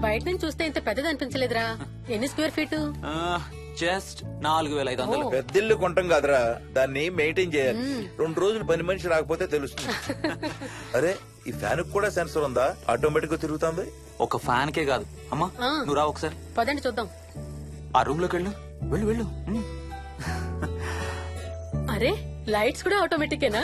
బయట నుంచి చూస్తే ఇంత పెద్దది అనిపించలేదురా. ఎన్ని స్క్వేర్ ఫీట్? జస్ట్ 4500. పెద్దిల్లు కొంటాం కాదురా, దాన్ని మెయింటైన్ చేయాలి. 2 రోజులు పని మనిషి రాకపోతే తెలుస్తుంది. అరే ఈ ఫ్యాన్ కూడా సెన్సర్ ఉందా? ఆటోమేటిక్ గా తిరుగుతుంది. ఒక ఫ్యాన్ కే కాదు అమ్మా, నువ్వు రా ఒకసారి. పదండి చూద్దాం. ఆ రూమ్ లోకి వెళ్ళు, వెళ్ళు వెళ్ళు. అరే లైట్స్ కూడా ఆటోమేటికేనా?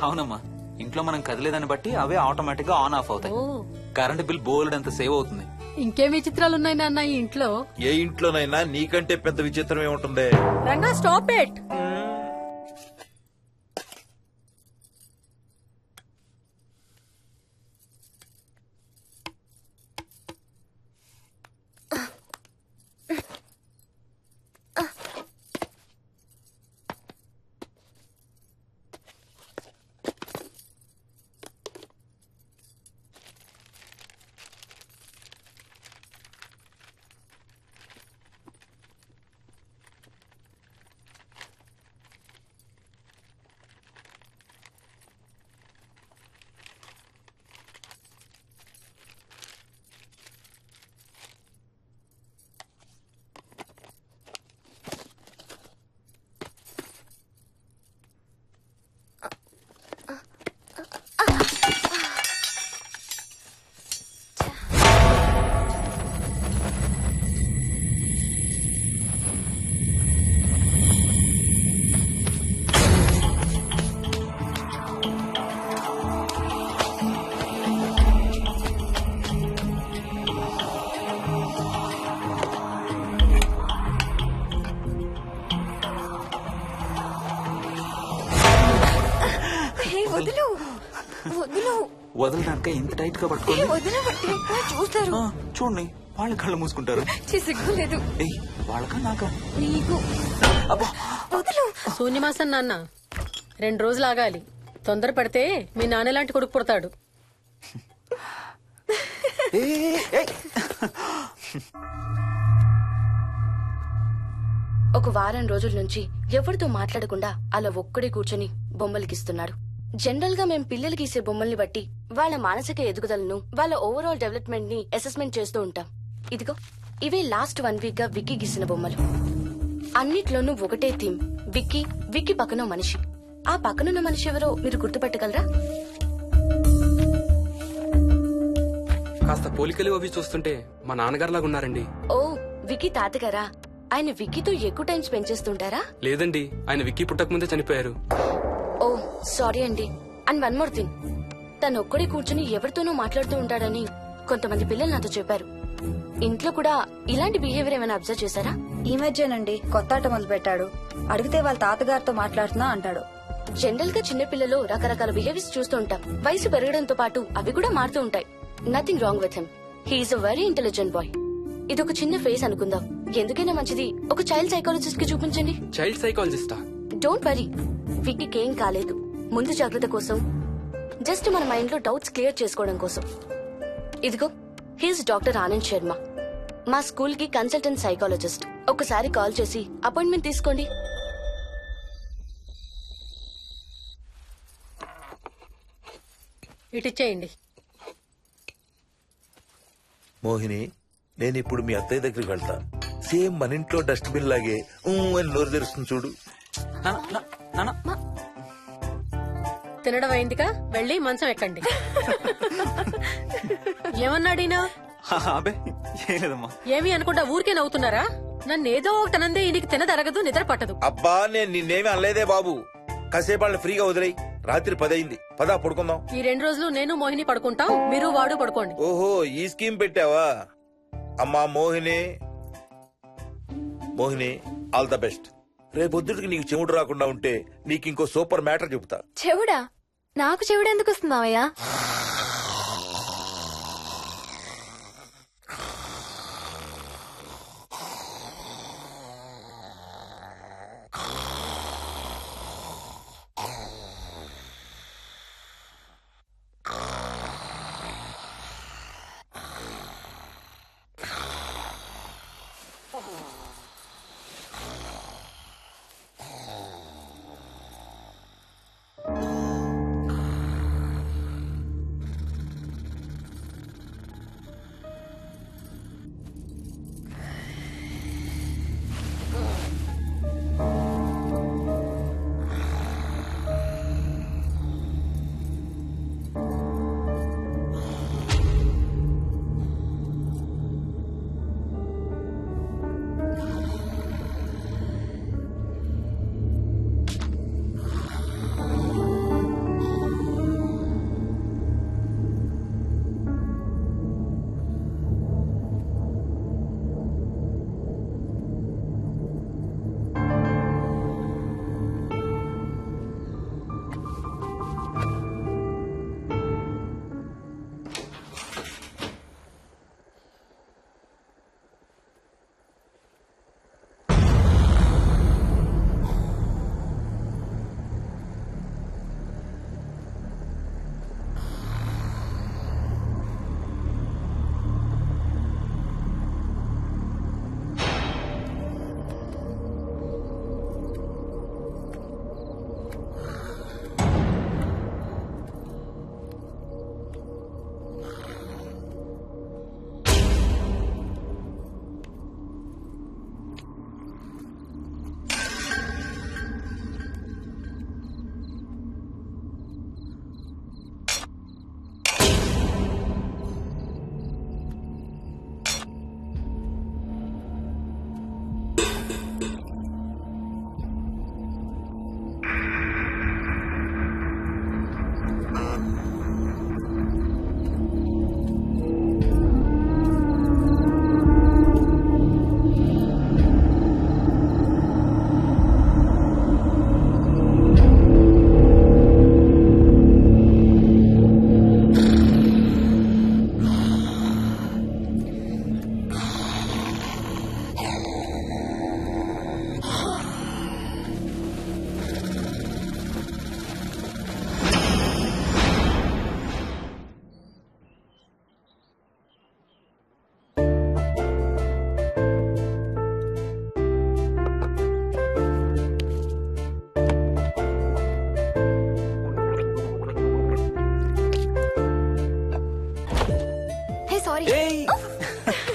అవునమ్మా, ఇంట్లో మనం కదిలేదాన్ని బట్టి అవే ఆటోమేటిక్ గా ఆన్ ఆఫ్ అవుతాయి. కరెంట్ బిల్ బోల్డ్ అంత సేవ్ అవుతుంది. ఇంకేం విచిత్రాలు ఉన్నాయి నాన్న ఈ ఇంట్లో? ఏ ఇంట్లోనైనా నీకంటే పెద్ద విచిత్రం ఏముంటుంది? Ranga stop it. వదలడానిక ఇంత టైట్ గా పట్టుకోండి. చూస్తారు, చూడండి వాళ్ళ కళ్ళు మూసుకుంటారు. సిగ్గులేదు. వాళ్ళకా నాకా? నీకు. శూన్యమాసం నాన్న 2 రోజులు ఆగాలి. తొందర పడితే మీ నాన్న లాంటి కొడుకు పుడతాడు. ఒక వారం రోజుల నుంచి ఎవరితో మాట్లాడకుండా అలా ఒక్కడే కూర్చొని బొమ్మలు గీస్తున్నాడు. జనరల్ గా మేం పిల్లలు గీసే బొమ్మల్ని బట్టి వాళ్ళ మానసిక ఎదుగుదలను, వాళ్ళ ఓవరాల్ డెవలప్మెంట్ ని అసెస్మెంట్ చేస్తూ ఉంటాం. ఇదిగో ఇవే లాస్ట్ 1 వీక్ గా విక్కీ గీసిన బొమ్మలు. అన్నిట్లోనూ ఒకటే థీమ్, విక్కీ, విక్కీ పక్కన మనిషి. ఆ పక్కనున్న మనిషి ఎవరో మీరు గుర్తుపట్టగలరా? కాస్త పోలికలు అవి చూస్తుంటే మా నాన్నగారులాగా ఉన్నారండి. ఓ, విక్కీ తాతగారా? ఆయన విక్కీతో ఎక్కువ టైం స్పెండ్ చేస్తుంటారా? లేదండి, ఆయన విక్కీ పుట్టక ముందే చనిపోయారు. ఓ సారీ అండి. అండ్ 1 మోర్ థింగ్, తను ఒక్కడే కూర్చుని ఎవరితోనూ మాట్లాడుతూ ఉంటాడని కొంతమంది పిల్లలు నాతో చెప్పారు. ఇంట్లో కూడా ఇలాంటి బిహేవియర్ ఏమైనా అబ్జర్వ్ చేశారా? ఈ మధ్యనండి కొత్త ఆట మొదలు పెట్టాడు. అడిగితే వాళ్ళ తాతగారితో మాట్లాడుతున్నా అంటాడు. జనరల్ గా చిన్న పిల్లలు రకరకాల బిహేవియర్స్ చూస్తూ ఉంటాం. వయసు పెరగడంతో పాటు అవి కూడా మారుతూ ఉంటాయి. Nothing wrong with him. He's a very intelligent boy. ఇదొక చిన్న ఫేస్ అనుకుందాం. ఎందుకైనా మంచిది ఒక చైల్డ్ సైకాలజిస్ట్ కి చూపించండి. చైల్డ్ సైకాలజిస్టా? డోంట్ వరీ, విక్కీకి ఏం కాలేదు. ముందు జాగ్రత్త కోసం, జస్ట్ మన మైండ్ లో డౌట్స్ క్లియర్ చేసుకోవడం కోసం. ఇదిగో హీస్ డాక్టర్ ఆనంద్ శర్మ, మా స్కూల్ కి కన్సల్టెంట్ సైకాలజిస్ట్. ఒకసారి కాల్ చేసి అపాయింట్మెంట్ తీసుకోండి. ఇటిచ్చేయండి. మోహిని, నేను ఇప్పుడు మీ అత్తయ్య దగ్గరికి వెళ్తా. సేమ్ మన ఇంట్లో డస్ట్ బిన్ లాగే అని నోరు తెరుస్తుంది చూడు. తినడం అయిందిగా, వెళ్ళి మంచం ఎక్కండి. ఏమన్నాడీనా? అబే ఏం లేదమ్మా. ఏమి అనుకుంటా ఊరికే నవ్వుతున్నారా? నన్ను ఏదో ఒకటి అనందే ఈయనకి తినదరగదు, నిద్ర పట్టదు. అబ్బా నేను నిన్నేమి అనలేదే బాబు. కాసేపు వాళ్ళని ఫ్రీగా వదిలేయి. రాత్రి 10 అయింది, పదా పడుకుందాం. ఈ 2 రోజులు నేను మోహిని పడుకుంటాం, మీరు వాడు పడుకోండి. ఓహో, ఈ స్కీమ్ పెట్టావా? అమ్మా Mohini, Mohini all the best. రేపొద్దుటికి నీకు చెవుడు రాకుండా ఉంటే నీకు ఇంకో సూపర్ మ్యాటర్ చెబుతా. చెవుడా? నాకు చెవుడు ఎందుకు వస్తుంది మావయ్య?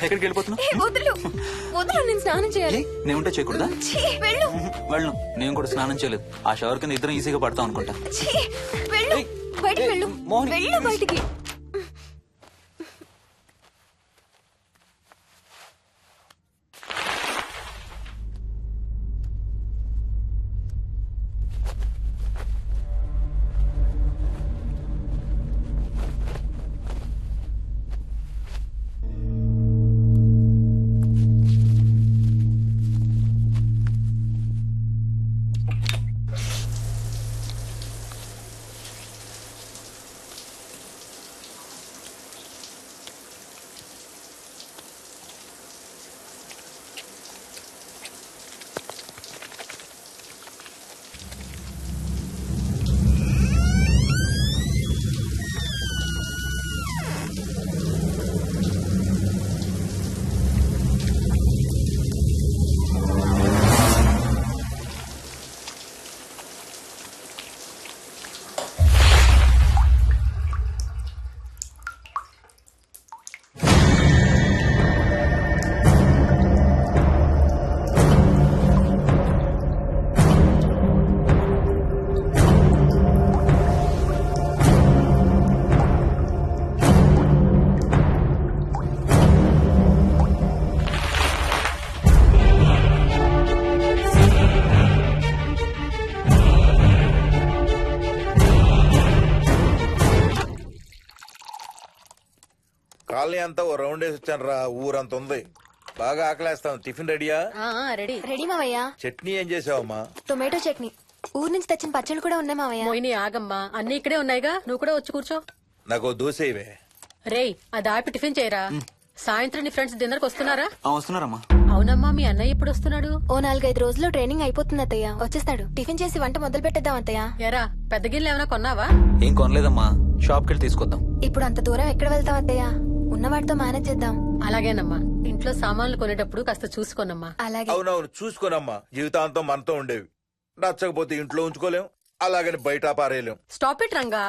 ఎక్కడికి వెళ్ళిపోతున్నావు? వదులు వదులు, నేను స్నానం చేయాలి. ఏ, నేను ఉంటే చేయకూడదా? ఛీ, వెళ్ళు. వెళ్ళను, నేను కూడా స్నానం చేయలేదు. ఆ షవర్ కింద ఇద్దరం ఈజీగా పడతాం అనుకుంటా. ఛీ, వెళ్ళు. ఏయ్, బయటికి ఏయ్, వెళ్ళు. మోహిని. వెళ్ళు బయటికి. కాలనీ అంతా ఓ రౌండ్ వేసి వచ్చాను రా. ఊరంత ఉంది. బాగా ఆకలేస్తాం. టిఫిన్ రెడీయా? రెడీ. రెడీ మావయ్య. చట్నీ ఏం చేసావమ్మా? టొమాటో చట్నీ. ఊరు నుంచి తెచ్చిన పచ్చళ్ళు కూడా ఉన్నాయి మావయ్య. మోయిని ఆగమ్మా, అన్ని ఇక్కడే ఉన్నాయిగా, నువ్వు కూడా వచ్చి కూర్చో. నాకు ఓ దోశ ఇవే. రేయ్, అది ఆపి టిఫిన్ చేయరా. సాయంత్రం నీ ఫ్రెండ్స్ డిన్నర్ కి వస్తున్నారా? వస్తున్నారమ్మా. అవునమ్మా, మీ అన్నయ్య ఎప్పుడు వస్తున్నాడు? ఓ 4-5 రోజుల్లో ట్రైనింగ్ అయిపోతుంది అత్తయ్య. వచ్చేస్తాడు. టిఫిన్ చేసి వంట మొదలు పెట్టేద్దాం అత్తయ్య. ఎరా, పెద్ద గిన్నెలు ఏమైనా కొన్నావా? ఏం కొనలేదమ్మా, షాప్ కెళ్ళి తీసుకొద్దాం. ఇప్పుడు అంత దూరం ఎక్కడ వెళ్తాం అత్తయ్య? ఉన్న వాటితో మేనేజ్ చేద్దాం. అలాగేనమ్మా, ఇంట్లో సామాన్లు కొనేటప్పుడు కాస్త చూసుకోనమ్మా. అలాగే. అవునవును, చూసుకోనమ్మా. జీవితాంతం మనతో ఉండేవి. నచ్చకపోతే ఇంట్లో ఉంచుకోలేం, అలాగని బయట పారేయలేం. Stop it Ranga.